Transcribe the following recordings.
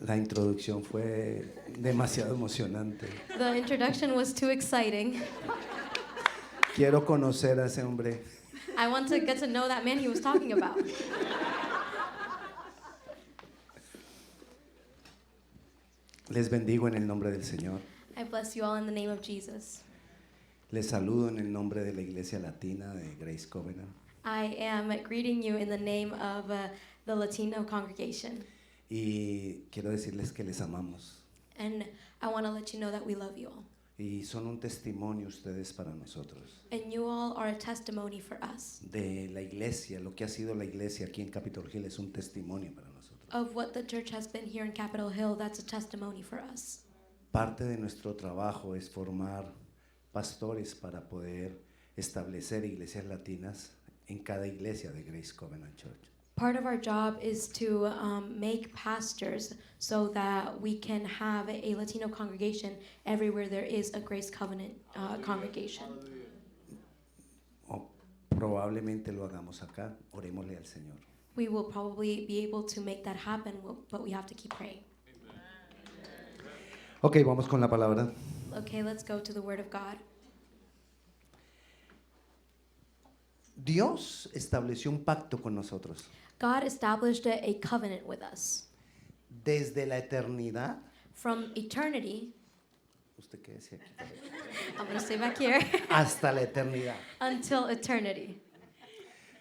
La introducción fue demasiado emocionante. The introduction was too exciting. Quiero conocer a ese hombre. I want to get to know that man he was talking about. Les bendigo en el nombre del Señor. I bless you all in the name of Jesus. Les saludo en el nombre de la Iglesia Latina de Grace Covenant. I am greeting you in the name of the Latino congregation. Y quiero decirles que les amamos. And I want to let you know that we love you all. Y son un testimonio ustedes para nosotros. And you all are a testimony for us De la iglesia, lo que ha sido la iglesia aquí en Capitol Hill es un testimonio para nosotros. of what the church has been here in Capitol Hill. That's a testimony for us. Parte de nuestro trabajo es formar pastores para poder establecer iglesias latinas en cada iglesia de Grace Covenant Church. Part of our job is to make pastors so that we can have a Latino congregation everywhere there is a Grace Covenant congregation. O probablemente lo hagamos acá. Orémosle al Señor. We will probably be able to make that happen, but we have to keep praying. Ok, vamos con la palabra. Okay, let's go to the Word of God. Dios estableció un pacto con nosotros. God established a covenant with us. Desde la eternidad. From eternity, ¿Usted qué decía aquí? I'm going to stay back here, Hasta la eternidad. until eternity.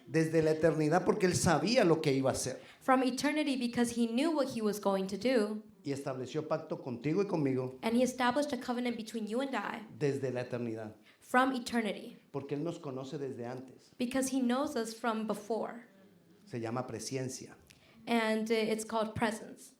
Desde la eternidad porque Él sabía lo que iba a hacer. From eternity because he knew what he was going to do, Y estableció pacto contigo y conmigo and he established a covenant between you and I desde la eternidad. from eternity Porque Él nos conoce desde antes. because he knows us from before. Se llama presciencia. And it's called presence.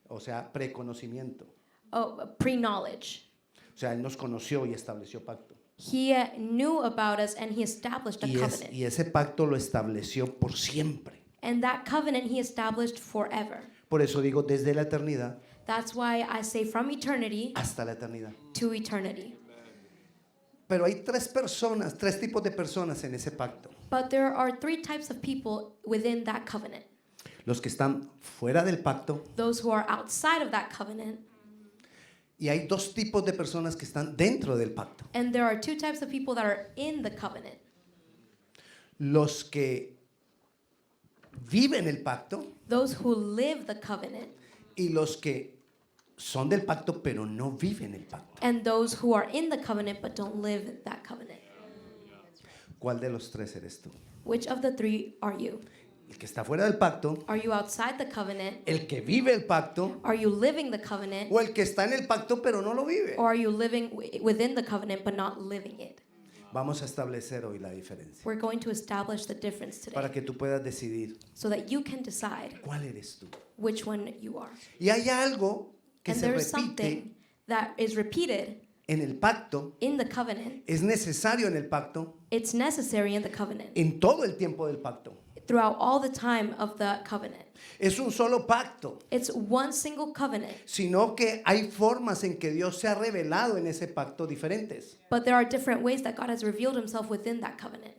O sea, preconocimiento. Oh, pre-knowledge. O sea, Él nos conoció y estableció pacto. He knew about us and he established a covenant. Y ese pacto lo estableció por siempre. And that covenant he established forever. Por eso digo desde la eternidad That's why I say from eternity hasta la eternidad. to eternity. Pero hay tres tipos de personas en ese pacto. But there are three types of people within that covenant. Los que están fuera del pacto Those who are outside of that covenant. y hay dos tipos de personas que están dentro del pacto. And there are two types of people that are in the covenant. Los que viven el pacto Those who live the covenant. y los que son del pacto pero no viven el pacto. And those who are in the covenant but don't live that covenant. ¿Cuál de los tres eres tú? Which of the three are you? El que está fuera del pacto, Are you outside the covenant? el que vive el pacto Are you living the covenant? o el que está en el pacto pero no lo vive. Or are you living within the covenant but not living it? Vamos a establecer hoy la diferencia We're going to establish the difference para today que tú puedas decidir so that you can decide cuál eres tú. which one you are. Y hay algo que And se there's repite something that is repeated en el pacto, in the covenant. es necesario en el pacto, It's necessary in the covenant en todo el tiempo del pacto. throughout all the time of the covenant. Es un solo pacto, It's one single covenant, sino que hay formas en que Dios se ha revelado en ese pacto diferentes. but there are different ways that God has revealed himself within that covenant.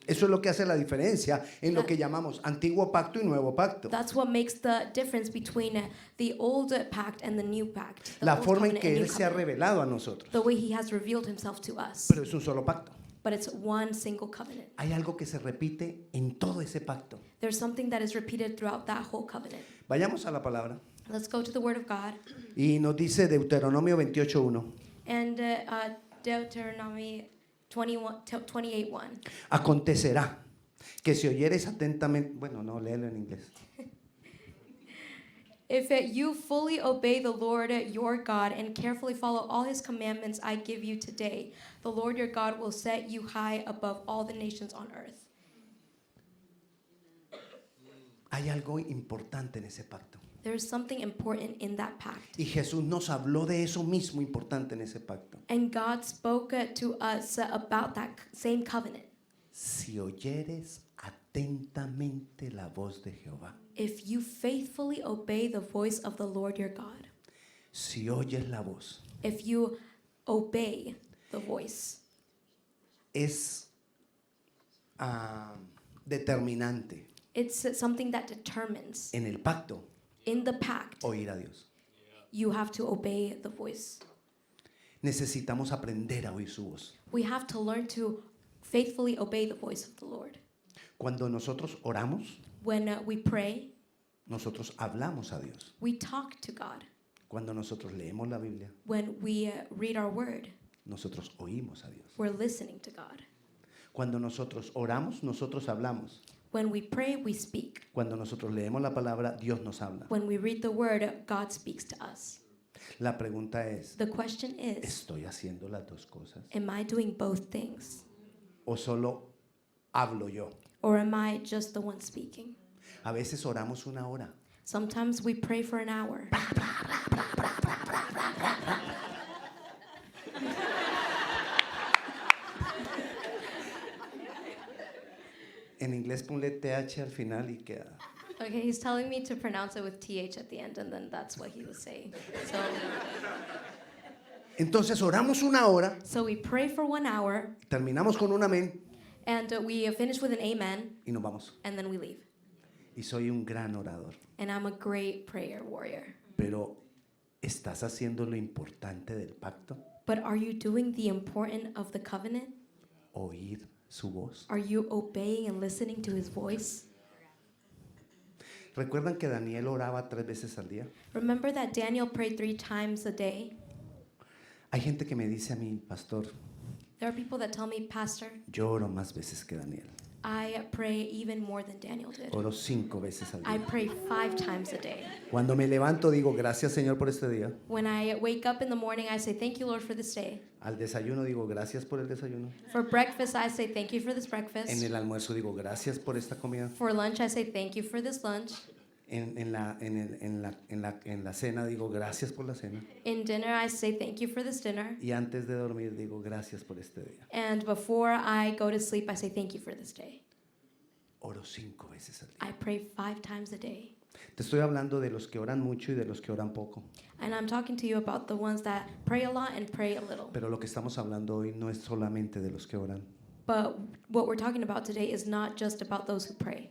Eso es lo que hace la diferencia en lo que llamamos antiguo pacto y nuevo pacto. That's what makes the difference between the old pact and the new pact. The La old forma en covenant que and new Él se ha covenant. revelado a nosotros. The way he has revealed himself to us. Pero es un solo pacto. But it's one single covenant. Hay algo que se repite en todo ese pacto. There's something that is repeated throughout that whole covenant. Vayamos a la palabra. Let's go to the Word of God. Y nos dice Deuteronomio 28:1. And Deuteronomy 28:1. Acontecerá que si oyeres atentamente, bueno, no, léelo en inglés. If you fully obey the Lord your God and carefully follow all his commandments I give you today, the Lord your God will set you high above all the nations on earth. Hay algo importante en ese pacto. There is something important in that pact. Y Jesús nos habló de eso mismo importante en ese pacto. And God spoke to us about that same covenant. Si oyeres atentamente la voz de Jehová. If you faithfully obey the voice of the Lord your God. Si oyes la voz. If you obey the voice. Es determinante It's something that determines en el pacto in the pact oír a Dios. you have to obey the voice. Necesitamos aprender a oír su voz. We have to learn to faithfully obey the voice of the Lord. Cuando nosotros oramos, When we pray, nosotros hablamos a Dios. we talk to God. Cuando nosotros leemos la Biblia, When we read our word, nosotros oímos a Dios. we're listening to God. Cuando nosotros oramos, nosotros hablamos. When we pray, we speak. Cuando nosotros leemos la palabra, Dios nos habla. When we read the word, God speaks to us. La pregunta es, The question is, ¿estoy haciendo las dos cosas? am I doing both things? ¿O solo hablo yo? Or am I just the one speaking? A veces oramos una hora. Sometimes we pray for an hour. En inglés ponle TH al final y queda. Okay, he's telling me to pronounce it with TH at the end, and then that's what he was saying. Entonces oramos una hora, So we pray for 1 hour, terminamos con un amén and we finish with an amen, y nos vamos. and then we leave. Y soy un gran orador. And I'm a great prayer warrior. Pero ¿estás haciendo lo importante del pacto? But are you doing the important of the covenant? Oír su voz. Are you obeying and listening to his voice? ¿Recuerdan que Daniel oraba 3 veces al día? Remember that Daniel prayed 3 times a day? Hay gente que me dice a mí, pastor, There are people that tell me, Pastor, yo oro más veces que Daniel. I pray even more than Daniel did. Oro 5 veces al I día. pray 5 times a day. Cuando me levanto digo, gracias Señor por este día. When I wake up in the morning, I say, thank you, Lord, for this day. Al desayuno digo, gracias por el desayuno. For breakfast, I say, thank you for this En breakfast. el almuerzo digo, gracias por esta comida. For lunch, I say, thank you for this lunch. En la cena digo, gracias por la cena. In dinner, I say, thank you for this dinner. Y antes de dormir digo, gracias por este día. And before I go to sleep, I say, thank you for this day. Oro 5 veces al día. I pray 5 times a day. Te estoy hablando de los que oran mucho y de los que oran poco. And I'm talking to you about the ones that pray a lot and pray a little. Pero lo que estamos hablando hoy no es solamente de los que oran, But what we're talking about today is not just about those who pray.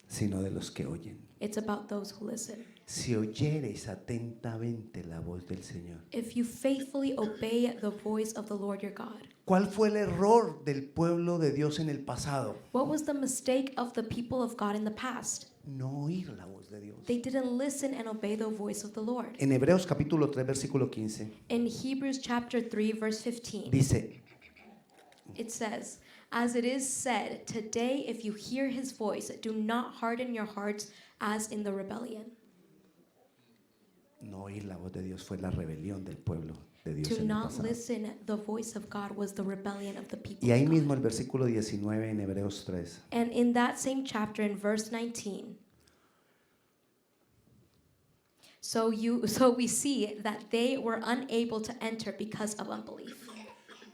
sino de los que oyen. It's about those who listen. Si oyereis atentamente la voz del Señor. If you faithfully obey the voice of the Lord your God. ¿Cuál fue el error del pueblo de Dios en el pasado? What was the mistake of the people of God in the past? No oír la voz de Dios. They didn't listen and obey the voice of the Lord. En Hebreos capítulo 3 versículo 15 In Hebrews chapter 3 verse 15, dice, it says, as it is said, today if you hear his voice, do not harden your hearts as in the rebellion. no oír la voz de Dios fue la rebelión del pueblo de Dios To en el not pasado. listen the voice of God was the rebellion of the people Y ahí of God. mismo el versículo 19 en Hebreos 3 And in that same chapter, in verse 19, so we see that they were unable to enter because of unbelief.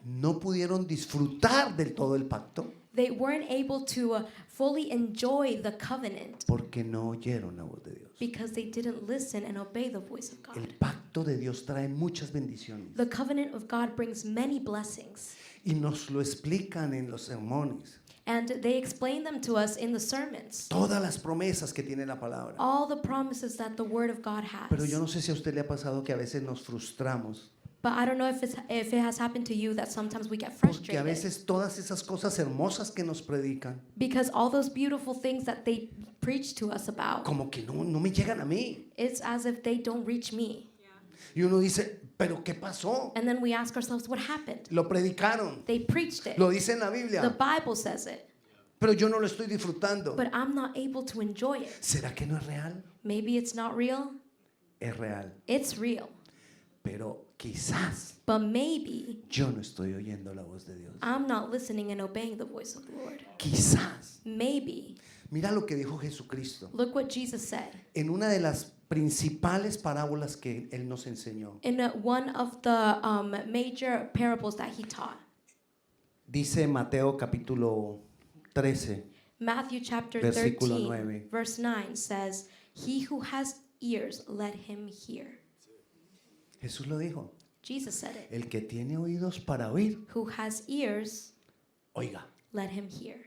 no pudieron disfrutar del todo el pacto They weren't able to fully enjoy the covenant porque no oyeron la voz de Dios. because they didn't listen and obey the voice of God. El pacto de Dios trae muchas bendiciones The covenant of God brings many blessings, y nos lo explican en los sermones. and they explain them to us in the sermons. Todas las promesas que tiene la palabra. All the promises that the Word of God has. Pero yo no sé si a usted le ha pasado que a veces nos frustramos But I don't know if it has happened to you that sometimes we get porque a frustrated veces todas esas cosas hermosas que nos predican because all those beautiful things that they preach to us about, como que no me llegan a mí. it's as if they don't reach me. Y uno dice, ¿pero qué pasó? And then we ask ourselves, what happened? Lo predicaron, They preached it. lo dice en la The Biblia, Bible says it, pero yo no lo estoy disfrutando. but I'm not able to enjoy it. ¿Será que no es real? Maybe it's not real. Es real, It's real. pero quizás But maybe yo no estoy oyendo la voz de Dios. I'm not listening and obeying the voice of the Lord. Quizás. Maybe. Mira lo que dijo Jesucristo Look what Jesus said en una de las principales parábolas que Él nos enseñó. in one of the major parables that he taught. Dice Mateo capítulo 13, Matthew chapter Versículo 13, 9. verse 9 says, he who has ears, let him hear. Jesús lo dijo. Jesus said it. El que tiene oídos para oír, Who has ears, oiga. let him hear.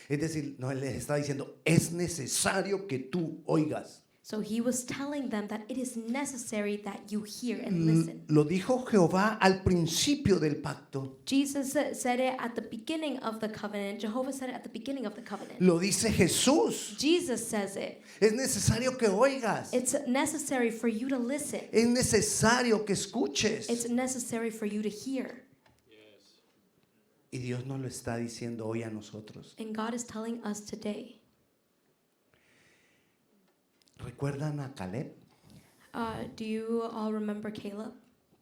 Es decir, no, Él les está diciendo, es necesario que tú oigas. So he was telling them that it is necessary that you hear and listen. Lo dijo Jehová al principio del pacto. Jesus said it at the beginning of the covenant. Jehovah said it at the beginning of the covenant. Lo dice Jesús. Jesus says it. Es necesario que oigas. It's necessary for you to listen. Es necesario que escuches. It's necessary for you to hear. Y Dios nos lo está diciendo hoy a nosotros. And God is telling us today. ¿Recuerdan a Caleb? Do you all remember Caleb?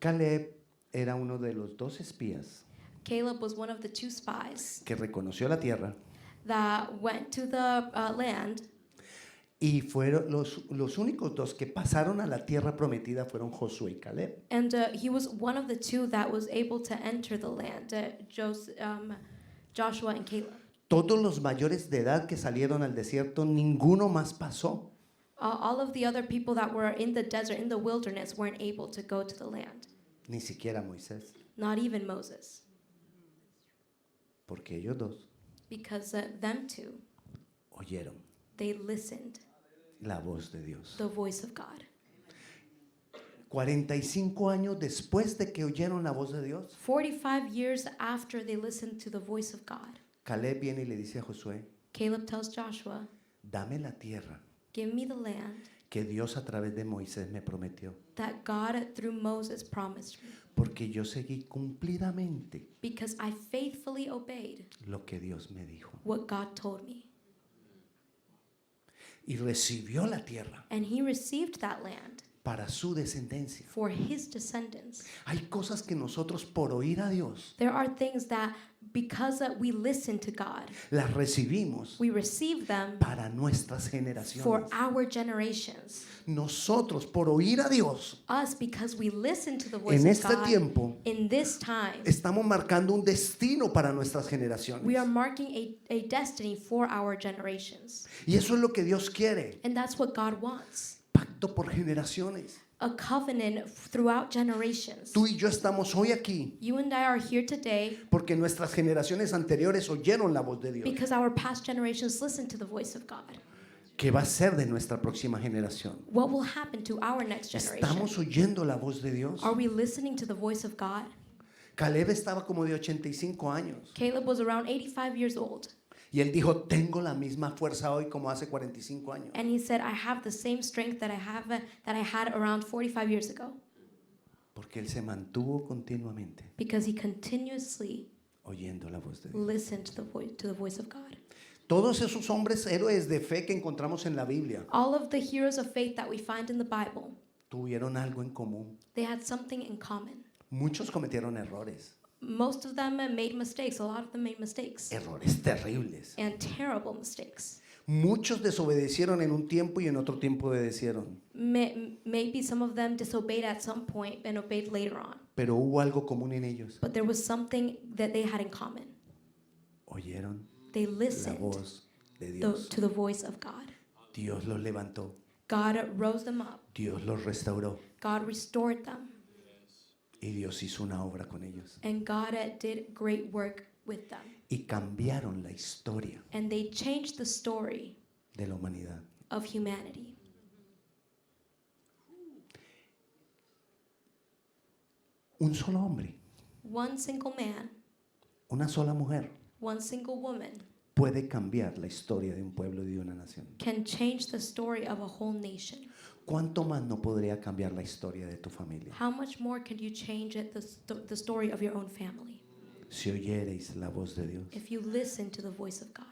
Caleb era uno de los 2 espías Caleb was one of the 2 spies que reconoció la tierra that went to the land. y fueron los únicos 2 que pasaron a la tierra prometida fueron Josué y Caleb. And he was one of the 2 that was able to enter the land, Joshua and Caleb. Todos los mayores de edad que salieron al desierto, ninguno más pasó. All of the other people that were in the desert, in the wilderness, weren't able to go to the land. Ni siquiera Moisés, Not even Moses. porque ellos 2 Because them 2, oyeron they listened la voz de Dios. the voice of God. 45 años después de que oyeron la voz de Dios, 45 years after they listened to the voice of God, Caleb viene y le dice a Josué, Caleb tells Joshua, dame la tierra give me the land que Dios a través de Moisés me prometió, that God through Moses promised me, porque yo seguí cumplidamente because I faithfully obeyed lo que Dios me dijo. what God told me. Y recibió la tierra And he received that land para su descendencia. for his descendants. Hay cosas que nosotros por oír a Dios There are things that because we listen to God, las recibimos we receive them para nuestras for generaciones. our generations. Nosotros por oír a Dios Us, because we listen to the voice en of este God tiempo in this time, estamos marcando un destino para nuestras generaciones. we are marking a destiny for our generations. Y eso es lo que Dios quiere. And that's what God wants. Pacto por generaciones. A covenant throughout generations. Tú y yo estamos hoy aquí You and I are here today porque nuestras generaciones anteriores oyeron la voz de Dios. because our past generations listened to the voice of God. ¿Qué va a ser de nuestra próxima generación? What will happen to our next generation? ¿Estamos oyendo la voz de Dios? Are we listening to the voice of God? Caleb estaba como de 85 años Caleb was around 85 years old, y él dijo, tengo la misma fuerza hoy como hace 45 años. and he said, I have the same strength that I had around 45 years ago, Porque él se mantuvo continuamente because he continuously oyendo la voz de Dios. listened to the voice of God. Todos esos hombres héroes de fe que encontramos en la Biblia All of the heroes of faith that we find in the Bible, tuvieron algo en común. they had something in common. Muchos cometieron errores, Most of them made mistakes. A lot of them made mistakes, errores terribles. and terrible mistakes. Muchos desobedecieron en un tiempo y en otro tiempo obedecieron. Maybe some of them disobeyed at some point and obeyed later on. Pero hubo algo común en ellos. But there was something that they had in common. Oyeron They la listened voz de Dios. to the voice of God. Dios los levantó. God rose them up. Dios los restauró. God restored them. Y Dios hizo una obra con ellos. And God did great work with them. Y cambiaron la historia And they changed the story de la humanidad. of humanity. Un solo hombre, One single man, una sola mujer one single woman puede cambiar la historia de un pueblo y de una nación. can change the story of a whole nation. ¿Cuánto más no podría cambiar la historia de tu familia? How much more could you change the story of your own family Si oyereis la voz de Dios. if you listen to the voice of God?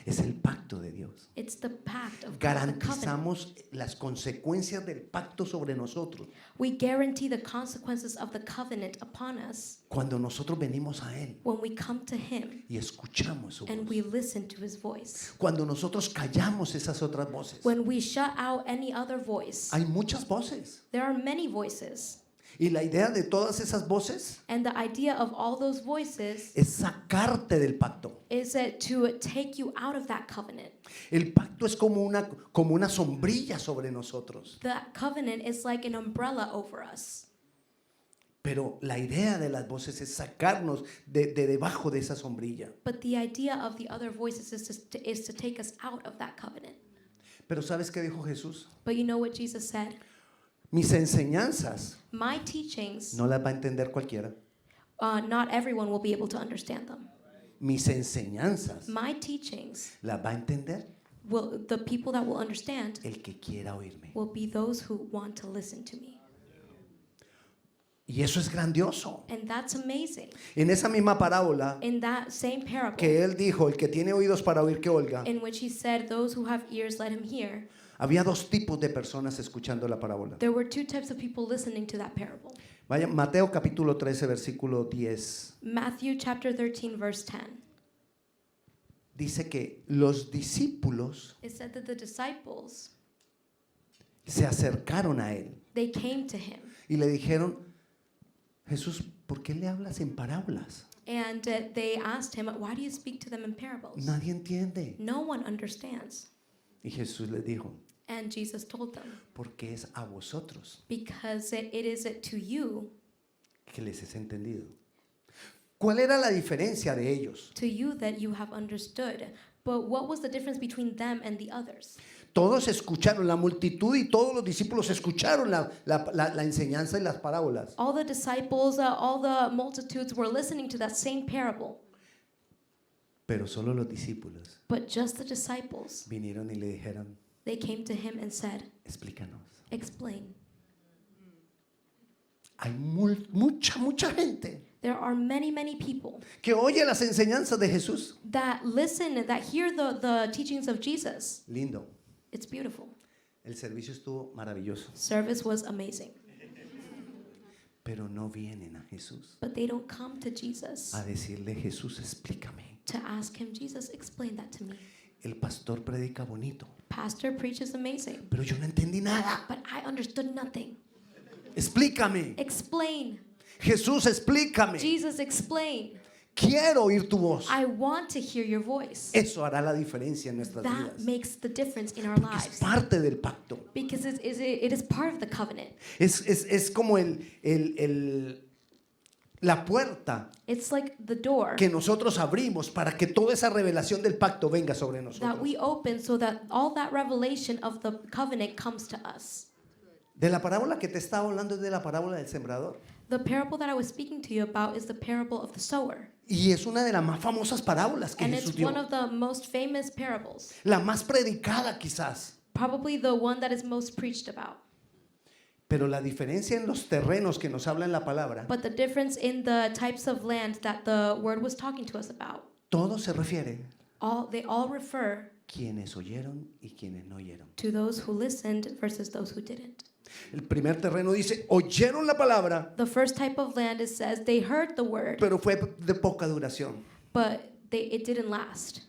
Es el pacto de Dios. It's the pact of God, the covenant. Garantizamos las consecuencias del pacto sobre nosotros We guarantee the consequences of the covenant upon us cuando nosotros venimos a Él when we come to Him y escuchamos su and voz. we listen to His voice. Cuando nosotros callamos esas otras voces. When we shut out any other voice, Hay muchas voces. there are many voices. Y la idea de todas esas voces And the idea of all those voices es sacarte del pacto. is to take you out of that covenant. El pacto es como una sombrilla sobre nosotros. That covenant is like an umbrella over us. Pero la idea de las voces es sacarnos de debajo de esa sombrilla. But the idea of the other voices is to take us out of that covenant. Pero ¿sabes qué dijo Jesús? But you know what Jesus said? Mis enseñanzas My teachings, no las va a entender cualquiera. not everyone will be able to understand them. Mis enseñanzas My teachings, las va a entender the people that will understand el que quiera oírme. will be those who want to listen to me. Y eso es grandioso. And that's amazing. En esa misma parábola In that same parable, que él dijo, el que tiene oídos para oír que oiga, in which he said, those who have ears, let him hear, había dos tipos de personas escuchando la parábola. there were two types of people listening to that parable. Vaya, Mateo capítulo 13, versículo 10. Matthew chapter 13, verse 10. Dice que los discípulos It said that the disciples, se acercaron a él they came to him. y le dijeron, Jesús, ¿por qué le hablas en parábolas? And they asked him, why do you speak to them in parables? Nadie entiende. No one understands. Y Jesús les dijo, And Jesus told them, porque es a vosotros because it is to you, que les es entendido. ¿Cuál era la diferencia de ellos? to you that you have understood. But what was the difference between them and the others? Todos escucharon, la multitud y todos los discípulos escucharon la enseñanza y las parábolas. All the disciples, all the multitudes were listening to that same parable. Pero solo los discípulos But just the disciples, vinieron y le dijeron, they came to him and said, explícanos. explain. Hay mucha gente There are many, many people que oye las enseñanzas de Jesús. that listen, that hear the teachings of Jesus. Lindo. It's beautiful. El servicio estuvo maravilloso. Service was amazing. Pero no vienen a Jesús But they don't come to Jesus a decirle, Jesús, explícame. to ask him, Jesus, explain that to me. El pastor predica bonito, Pastor preaches amazing, pero yo no entendí nada. but I understood nothing. Explícame. Explain. Jesús, explícame. Jesus, explain. Quiero oír tu voz. I want to hear your voice. Eso hará la diferencia en nuestras That vidas. makes the difference in our Porque es lives. parte del pacto. Because it is part of the covenant. Es como la puerta It's like the door que nosotros abrimos para que toda esa revelación del pacto venga sobre that nosotros. we open so that all that revelation of the covenant comes to us. De la parábola que te estaba hablando es de la parábola del sembrador. The parable that I was speaking to you about is the parable of the sower. Y es una de las más famosas parábolas que And Jesús it's dio. one of the most famous parables. La más predicada quizás. Probably the one that is most preached about. Pero la diferencia en los terrenos que nos habla en la palabra, But the difference in the types of land that the word was talking to us about, todo se refiere they all refer quienes oyeron y quienes no oyeron. to those who listened versus those who didn't. El primer terreno dice, oyeron la palabra, The first type of land, it says they heard the word, pero fue de poca duración. but it didn't last.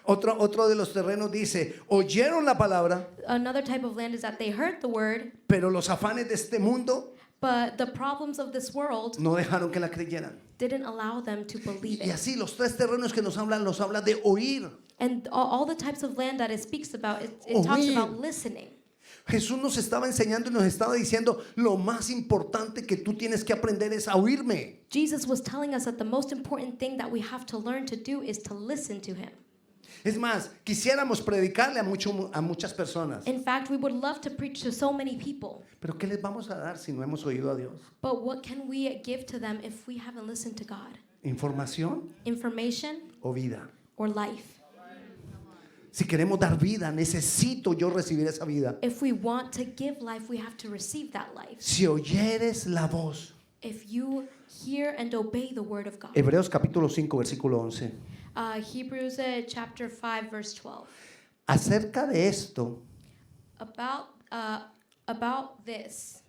Otro de los terrenos dice, oyeron la palabra, Another type of land is that they heard the word, pero los afanes de este mundo but the problems of this world no dejaron que la creyeran. didn't allow them to believe Y it. así los tres terrenos que nos habla de oír. And all the types of land that it speaks about, it talks Oír. about listening. Jesús nos estaba enseñando y nos estaba diciendo, lo más importante que tú tienes que aprender es a oírme. Jesus was telling us that the most important thing that we have to learn to do is to listen to him. Es más, quisiéramos predicarle a muchas personas. In fact, we would love to preach to so many people, Pero ¿qué les vamos a dar si no hemos oído a Dios? but what can we give to them if we haven't listened to God? ¿Información Information o vida? or life? Si queremos dar vida, necesito yo recibir esa vida. If we want to give life, we have to receive that life. Si oyeres la voz. If you hear and obey the word of God. Hebreos capítulo 5, versículo 11. Hebrews chapter 5, verse 12. Acerca de esto, About this,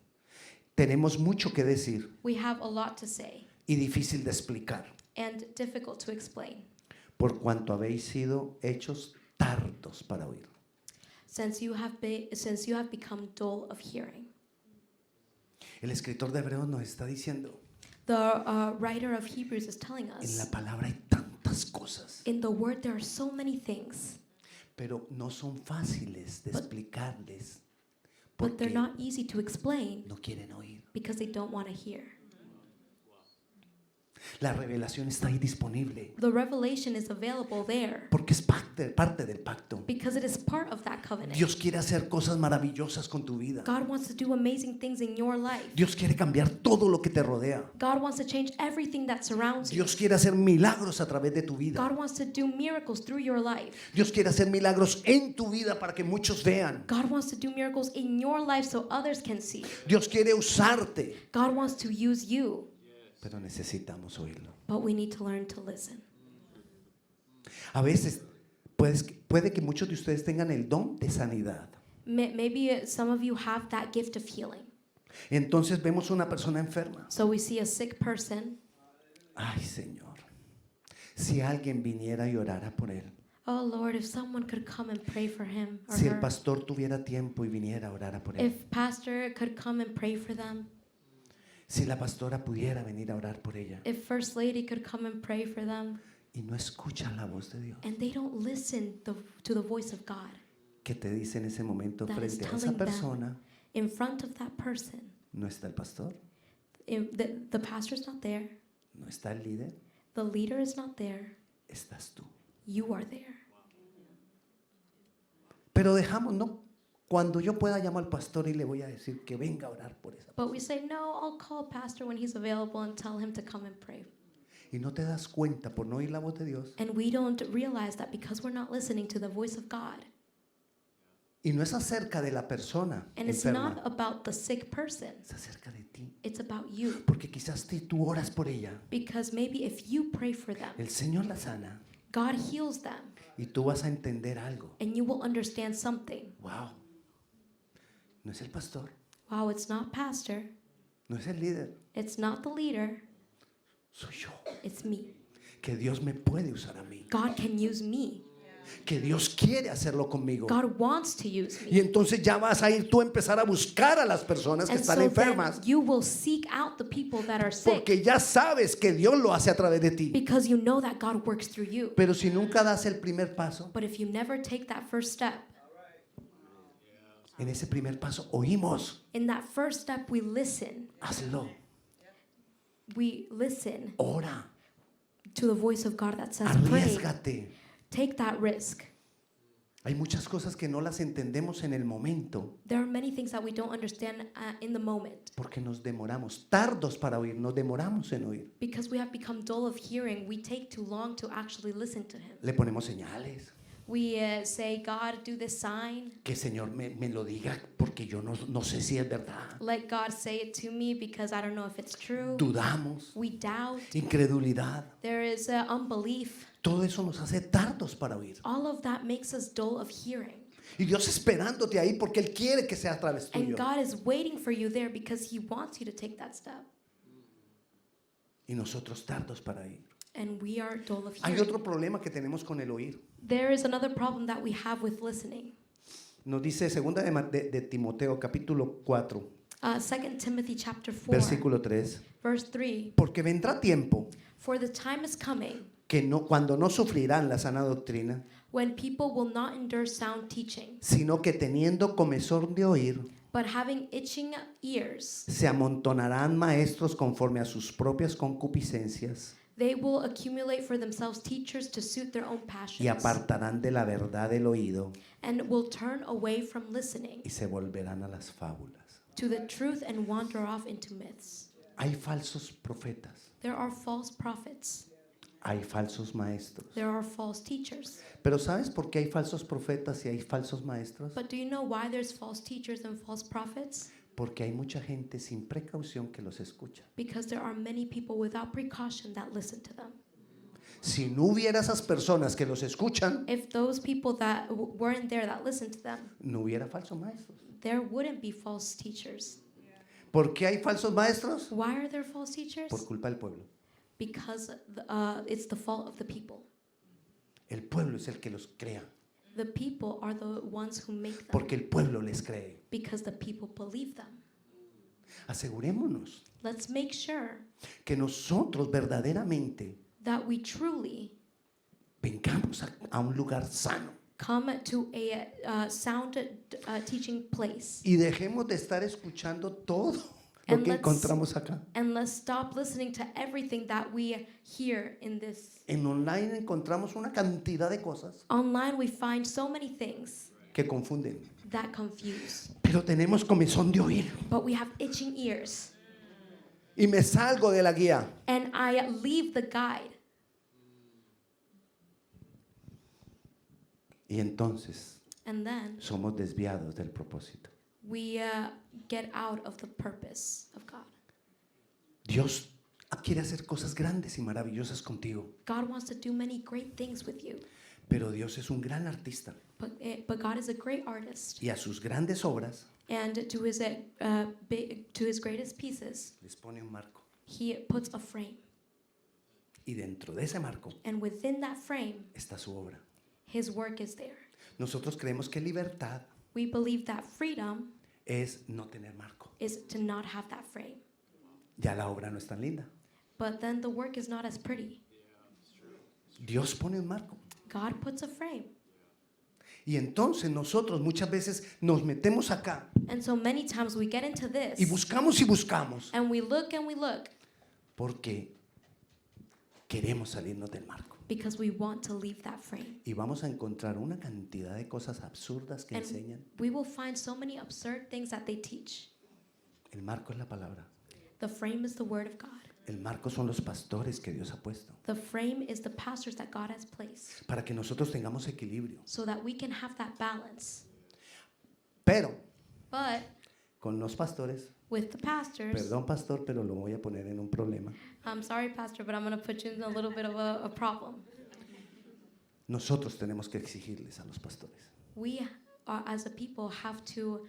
tenemos mucho que decir we have a lot to say y difícil de explicar, and difficult to explain. por cuanto habéis sido hechos tardos para oír. Since you have become dull of hearing. El escritor de Hebreos nos está diciendo, The writer of Hebrews is telling en la us, palabra hay tantas cosas, in the word there are so many things, pero no son fáciles de explicarles but they're porque not easy to explain no quieren oír. because they don't want to hear. La revelación está ahí disponible The revelation is available there porque es parte del pacto. because it is part of that covenant. Dios quiere hacer cosas maravillosas con tu vida. God wants to do amazing things in your life. Dios quiere cambiar todo lo que te rodea. God wants to change everything that surrounds you. Dios quiere hacer milagros a través de tu vida. God wants to do miracles through your life. Dios quiere hacer milagros en tu vida para que muchos vean. God wants to do miracles in your life so others can see. Dios quiere usarte, God wants to use you, pero necesitamos oírlo. but we need to learn to listen. A veces puede que muchos de ustedes tengan el don de sanidad. Maybe some of you have that gift of healing. Entonces vemos una persona enferma. So we see a sick person. Ay, Señor, si alguien viniera y orara por él. Oh Lord, if someone could come and pray for him or Si el her. pastor tuviera tiempo y viniera a orar por él. If pastor could come and pray for them. Si la pastora pudiera venir a orar por ella. If first lady could come and pray for them. Y no escucha la voz de Dios. And they don't listen to the voice of God. ¿Qué te dice en ese momento That is frente a esa telling them. persona? In front of that person, No está el pastor, the pastor's not there. no está el líder, The leader is not there. estás tú. You are there. Pero dejamos, no, cuando yo pueda llamo al pastor y le voy a decir que venga a orar por esa. But we say, no, I'll call pastor when he's available and tell him to come and pray. Y no te das cuenta por no oír la voz de Dios. And we don't realize that because we're not listening to the voice of God. Y no es acerca de la persona And it's enferma, not about the sick person. es acerca de ti. It's about you. Porque quizás tú oras por ella, Because maybe if you pray for them, el Señor la sana God heals them. y tú vas a entender algo. And you will understand something. Wow, no es el pastor, Wow, it's not pastor. no es el líder, It's not the leader. soy yo. It's me. Que Dios me puede usar a mí. God can use me. Que Dios quiere hacerlo conmigo. God wants to use Y me. entonces ya vas a ir tú a empezar a buscar a las personas que And están so enfermas. then you will seek out the people that are sick Porque ya sabes que Dios lo hace a través de ti. because you know that God works through you. Pero si nunca das el primer paso, But if you never take that first step, en ese primer paso oímos, in that first step we listen. hazlo, We listen ora, to the voice of God that says, pray. arriésgate. Take that risk. Hay muchas cosas que no las entendemos en el momento There are many things that we don't understand in the moment porque nos demoramos, tardos para oír, nos demoramos en oír. because we have become dull of hearing. We take too long to actually listen to Him. Le ponemos señales, We say, God, do this sign. que el Señor me lo diga porque yo no sé si es verdad. Let God say it to me because I don't know if it's true. Dudamos, We doubt. incredulidad. There is unbelief. Todo eso nos hace tardos para oír. All of that makes us dull of hearing. Y Dios esperándote ahí porque Él quiere que sea a través And tuyo. God is waiting for you there because He wants you to take that step. Y nosotros tardos para ir. And we are dull of Hay hearing. otro problema que tenemos con el oír. There is another problem that we have with listening. Nos dice 2 de Timoteo capítulo 4, 2 Timothy chapter 4, versículo 3. verse 3. Porque vendrá tiempo For the time is coming que cuando no sufrirán la sana doctrina, when people will not endure sound teaching, sino que teniendo comezón de oír, but having itching ears, se amontonarán maestros conforme a sus propias concupiscencias they will accumulate for themselves teachers to suit their own y passions, apartarán de la verdad el oído and will turn away from listening y se volverán a las fábulas. to the truth and wander off into myths. Hay falsos profetas, There are false prophets. hay falsos maestros. There are false teachers. Pero ¿sabes por qué hay falsos profetas y hay falsos maestros? But do you know why there's false teachers and false prophets? Porque hay mucha gente sin precaución que los escucha. Because there are many people without precaution that listen to them. Si no hubiera esas personas que los escuchan, If those people that weren't there that listened to them, no hubiera falsos maestros. there wouldn't be false teachers. ¿Por qué hay falsos maestros? Why are there false teachers? Por culpa del pueblo. Because it's the fault of the people. El pueblo es el que los crea, The people are the ones who make them porque el pueblo les cree. because the people believe them. Asegurémonos Let's make sure que nosotros verdaderamente that we truly vengamos a un lugar sano come to a sound teaching place y dejemos de estar escuchando todo lo And que let's- encontramos acá. And let's stop listening to everything that we hear in this. En online encontramos una cantidad de cosas Online, we find so many things que confunden. that confuse. Pero tenemos comezón de oír. But we have itching ears. Y me salgo de la guía. And I leave the guide. Y entonces And then somos desviados del propósito. we get out of the purpose of God. Dios quiere hacer cosas grandes y maravillosas contigo. God wants to do many great things with you. Pero Dios es un gran artista. But God is a great artist. Y a sus grandes obras And to his greatest pieces, les pone un marco. he puts a frame. Y dentro de ese marco And within that frame, está su obra. his work is there. Nosotros creemos que libertad We believe that freedom es no tener marco. is to not have that frame. Ya la obra no es tan linda. But then the work is not as pretty. Dios pone un marco. God puts a frame. Y entonces nosotros muchas veces nos metemos acá And so many times we get into this y buscamos and we look porque queremos salirnos del marco. because we want to leave that frame. Y vamos a encontrar una cantidad de cosas absurdas que And enseñan. we will find so many absurd things that they teach. El marco es la palabra. The frame is the word of God. El marco son los pastores que Dios ha puesto The frame is the pastors that God has placed para que nosotros tengamos equilibrio. so that we can have that balance. Pero But con los pastores, with the pastors, perdón pastor, pero lo voy a poner en un problema. I'm sorry, pastor, but I'm going to put you in a little bit of a problem. Nosotros tenemos que exigirles a los pastores. We, as a people, have to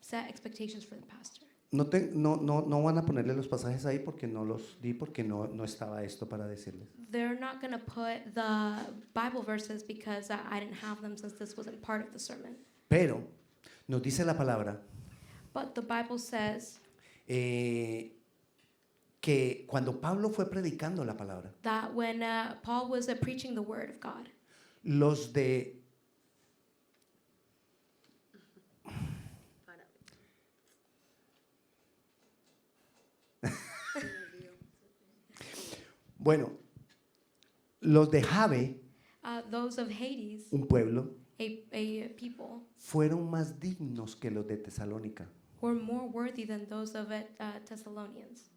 set expectations for the pastor. No van a ponerle los pasajes ahí porque no los di, porque no estaba esto para decirles. They're not going to put the Bible verses because I didn't have them since this wasn't part of the sermon. Pero nos dice la palabra But the Bible says que cuando Pablo fue predicando la palabra, that when Paul was preaching the word of God, los de bueno, los de Jabe, those of Hades, un pueblo, a people, fueron más dignos que los de Tesalónica, were more worthy than those of Thessalonians.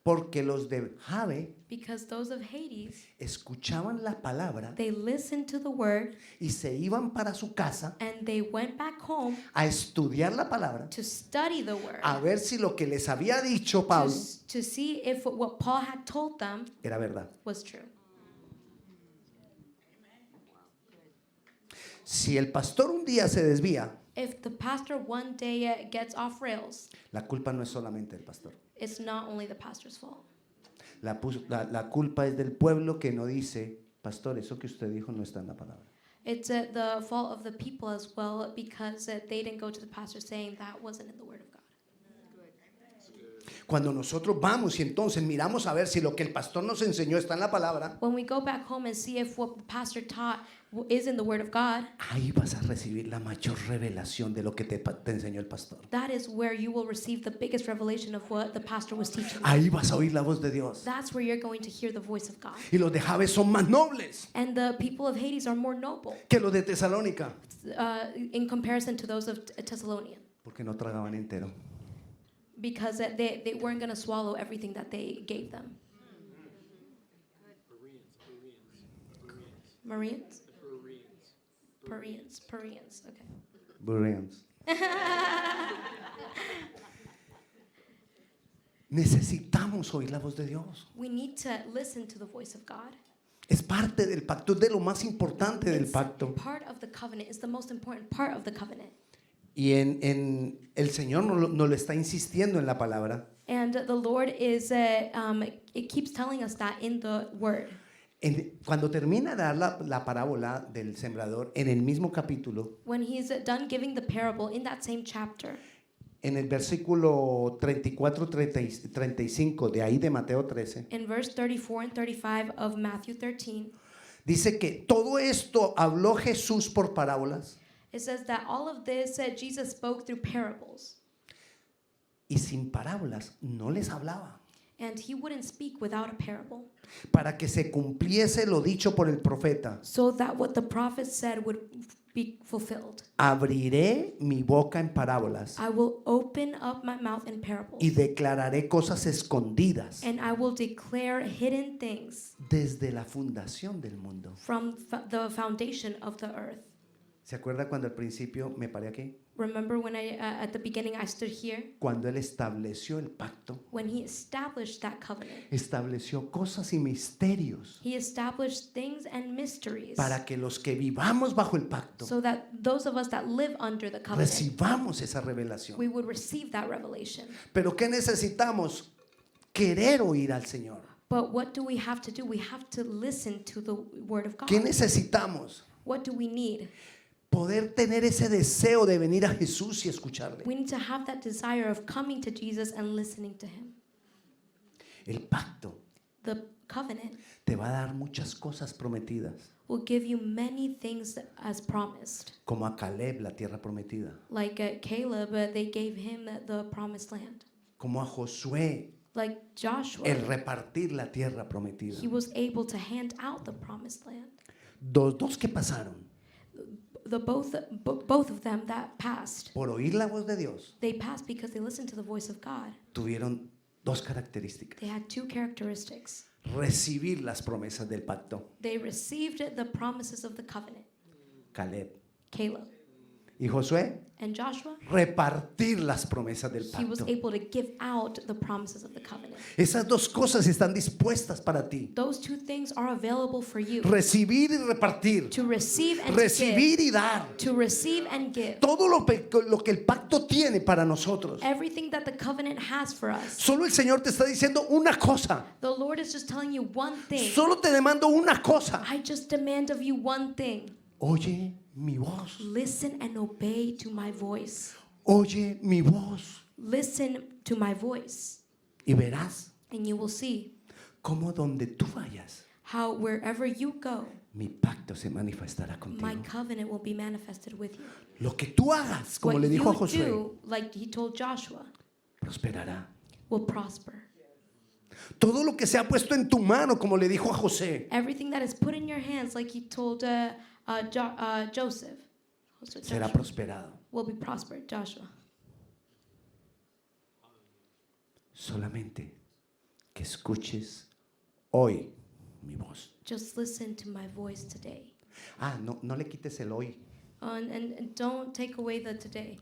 porque los de Jabe Because those of Hades, escuchaban la palabra they listened to the word y se iban para su casa and they went back home a estudiar la palabra, to study the word, a ver si lo que les había dicho Pablo to see if what Paul had told them era verdad. was true. Si el pastor un día se desvía, If the pastor one day gets off rails, la culpa no es solamente del pastor. it's not only the pastor's fault. La culpa es del pueblo que no dice, pastor, eso que usted dijo no está en la palabra. It's the fault of the people as well because they didn't go to the pastor saying that wasn't in the word of God. Cuando nosotros vamos y entonces miramos a ver si lo que el pastor nos enseñó está en la palabra, When we go back home and see if what the pastor taught is in the word of God, ahí vas a recibir la mayor revelación de lo que te enseñó el pastor. that is where you will receive the biggest revelation of what the pastor was teaching. Ahí vas a oír la voz de Dios. That's where you're going to hear the voice of God. Y los de Jabe son más nobles And the people of Hades are more noble que los de Tesalónica, in comparison to those of Thessalonian porque no tragaban entero. because they weren't going to swallow everything that they gave them. Marians? Pereans, okay. Bereans. Necesitamos oír la voz de Dios. We need to listen to the voice of God. Es parte del pacto, es de lo más importante del It's pacto. part of the covenant. It's the most important part of the covenant. Y en el Señor nos lo está insistiendo en la palabra. And the Lord is, it keeps telling us that in the word. Cuando termina de dar la parábola del sembrador, en el mismo capítulo, When he's done giving the parable in that same chapter, en el versículo 34-35 de ahí de Mateo 13, in verse 34 and 35 of Matthew 13, dice que todo esto habló Jesús por parábolas. it says that all of this Jesus spoke through parables. y sin parábolas no les hablaba, And he wouldn't speak without a parable, para que se cumpliese lo dicho por el profeta. so that what the prophet said would be fulfilled. Abriré mi boca en parábolas I will open up my mouth in parables, y declararé cosas escondidas and I will declare hidden things desde la fundación del mundo. from the foundation of the earth. ¿Se acuerda cuando al principio me paré aquí? Remember when at the beginning I stood here? Cuando Él estableció el pacto, When he established that covenant. estableció cosas y misterios He established things and mysteries para que los que vivamos bajo el pacto so that those of us that live under the covenant, recibamos esa revelación. we would receive that revelation. Pero ¿qué necesitamos? Querer oír al Señor. But what do we have to do? We have to listen to the word of God. ¿Qué necesitamos? What do we need? Poder tener ese deseo de venir a Jesús y escucharle. We need to have that desire of coming to Jesus and listening to him. El pacto The covenant te va a dar muchas cosas prometidas, will give you many things as promised. como a Caleb la tierra prometida, Like Caleb, they gave him the promised land. como a Josué Like Joshua, el repartir la tierra prometida. he was able to hand out the promised land. Dos que pasaron Both of them that passed, por oír la voz de Dios they passed because they listened to the voice of God. tuvieron dos características: They had two characteristics. recibir las promesas del pacto, They received the promises of the covenant. Caleb, Caleb y Josué and Joshua, repartir las promesas del he was pacto. able to give out the promises of the covenant. Esas dos cosas están dispuestas para ti: Those two things are available for you, recibir y repartir, to receive and to give. recibir y dar. To receive and give. Todo lo que el pacto tiene para nosotros. Everything that the covenant has for us. Solo el Señor te está diciendo una cosa. The Lord is just telling you one thing. Solo te demando una cosa. I just demand of you one thing. Oye mi voz. Listen and obey to my voice. Oye mi voz. Listen to my voice, Y verás and you will see cómo donde tú vayas, how wherever you go, mi pacto se manifestará my contigo. covenant will be manifested with you. Lo que tú hagas, como What le dijo a you Josué, do, like he told Joshua, prosperará. will prosper. Todo lo que se ha puesto en tu mano, como le dijo a José, Everything that is put in your hands, like he told Joseph, será prosperado. will be prospered. Joshua. Solamente que escuches hoy mi voz. Just listen to my voice today. No le quites el hoy. And don't take away the today.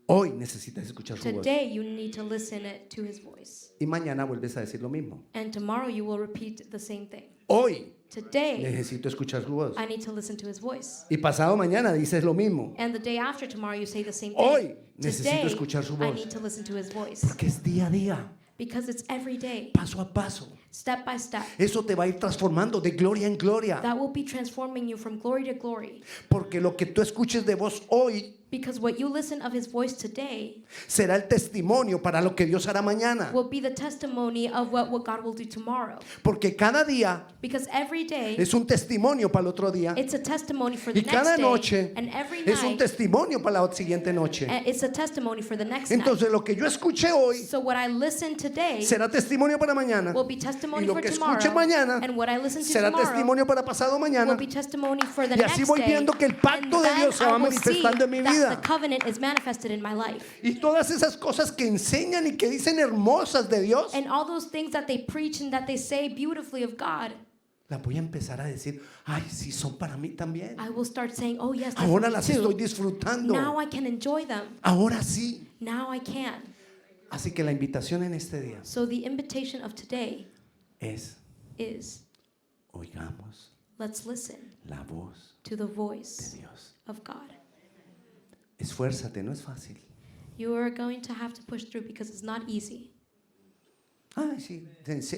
Hoy necesitas escuchar su voz. Today you need to listen to his voice. Y mañana vuelves a decir lo mismo. And tomorrow you will repeat the same thing. Hoy Today necesito escuchar su voz. I need to listen to his voice. Y pasado mañana dices lo mismo. And the day after tomorrow you say the same Hoy thing. necesito Today escuchar su I voz. need to listen to his voice. Porque es día a día, Because it's every day, paso a paso. step by step. Eso te va a ir transformando de gloria en gloria. That will be transforming you from glory to glory. Porque lo que tú escuches de voz hoy Because what you listen of his voice today será el testimonio para lo que Dios hará mañana. will be the testimony of what God will do tomorrow. Porque cada día Because every day es un testimonio para el otro día. it's a testimony for the Y cada next noche day. And every es un night testimonio para la siguiente noche. it's a testimony for the next night. Entonces lo que yo escuché hoy So what I listen today será testimonio para mañana. will be Y testimony lo for que tomorrow. escuche mañana And what I listen to será tomorrow testimonio para pasado will mañana. be testimony for the Y así next voy day. viendo que el pacto And de then Dios se I va will see manifestando en mi that vida. the covenant is manifested in my life. Y todas esas cosas que enseñan y que dicen hermosas de Dios, And all those things that they preach and that they say beautifully of God, las voy a empezar a decir, ay, sí, son para mí también. I will start saying, oh yes, that's Ahora me las too. estoy disfrutando. Now I can enjoy them. Ahora sí. Now I can. Así que la invitación en este día So the invitation of today es, is oigamos let's listen la voz to the de voice Dios. of God. Esfuérzate, no es fácil. You are going to have to push through because it's not easy. Ay, sí,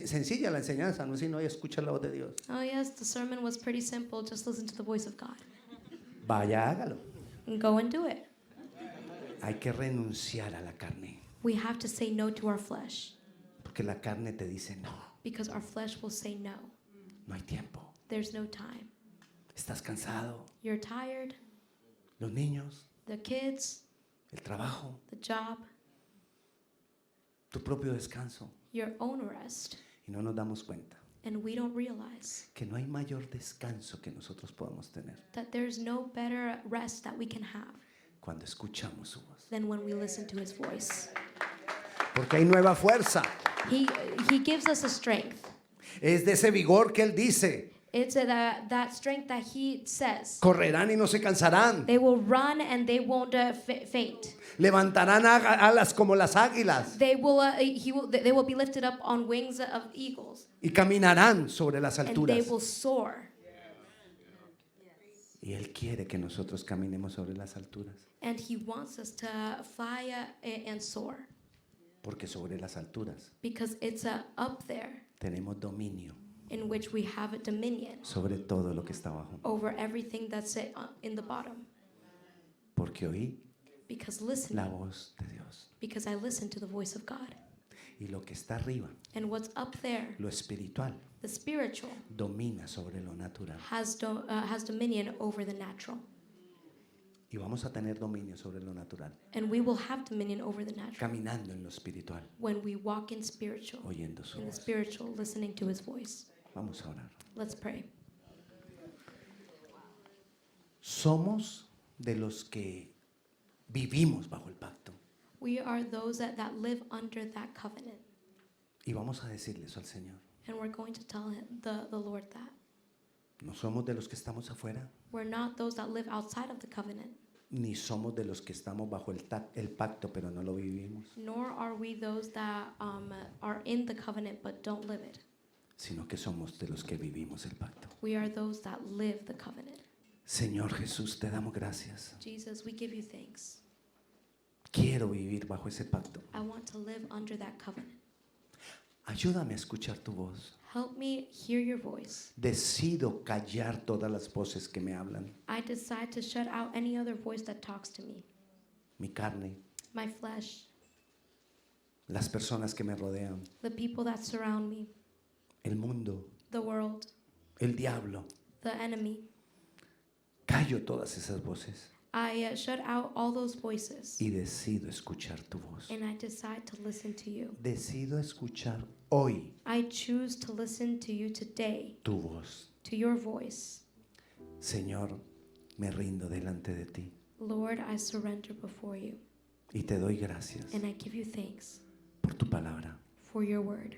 sencilla la enseñanza, no es si no escucha la voz de Dios. Oh yes, the sermon was pretty simple. Just listen to the voice of God. Vaya, hágalo. And go and do it. Hay que renunciar a la carne, We have to say no to our flesh porque la carne te dice, no, because our flesh will say no. no hay tiempo. There's no time. Estás cansado, You're tired. los niños, The kids, el trabajo, the job, tu propio descanso. your own rest. Y no nos damos cuenta And we don't realize que no hay mayor descanso que nosotros podamos tener that there's no better rest that we can have cuando escuchamos su voz. than when we listen to his voice. Porque hay nueva fuerza. He gives us a strength. Es de ese vigor que Él dice. It's that strength that he says. Correrán y no se cansarán. They will run and they won't faint. Levantarán alas como las águilas. They will be lifted up on wings of eagles. Y caminarán sobre las And they alturas. will soar. Y Él quiere que nosotros caminemos sobre las alturas. And he wants us to fly and soar. Porque sobre las alturas Because it's up there tenemos dominio in which we have a dominion sobre todo lo que está abajo. over everything that's in the bottom. Porque oí Because la listening, voz de Dios. because I listen to the voice of God. Y lo que está arriba, And what's up there, lo espiritual, the spiritual, domina sobre lo natural. has dominion over the natural. Y vamos a tener dominio sobre lo natural, And we will have dominion over the natural caminando en lo espiritual, when we walk in spiritual, oyendo su in the voz. spiritual, listening to his voice. Vamos a orar. Let's pray. Somos de los que vivimos bajo el pacto. We are those that live under that covenant. Y vamos a decirle eso al Señor. And we're going to tell him, the Lord that. No somos de los que estamos afuera, We're not those that live outside of the covenant, ni somos de los que estamos bajo el pacto, pero no lo vivimos, nor are we those that are in the covenant but don't live it. sino que somos de los que vivimos el pacto. We are those that live the covenant. Señor Jesús, te damos gracias. Jesus, we give you thanks. Quiero vivir bajo ese pacto. I want to live under that covenant. Ayúdame a escuchar tu voz. Help me hear your voice. Decido callar todas las voces que me hablan. I decide to shut out any other voice that talks to me. Mi carne, My flesh, las personas que me rodean, the people that surround me, el mundo, the world, el diablo. the enemy. Callo todas esas voces I shut out all those voices y decido escuchar tu voz. and I decide to listen to you. Decido escuchar hoy I choose to listen to you today, tu voz. to your voice. Señor, me rindo delante de ti Lord, I surrender before you y te doy gracias and I give you thanks por tu palabra. for your word.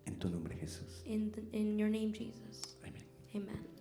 En tu nombre, Jesús. In your name, Jesus. Amén. Amen.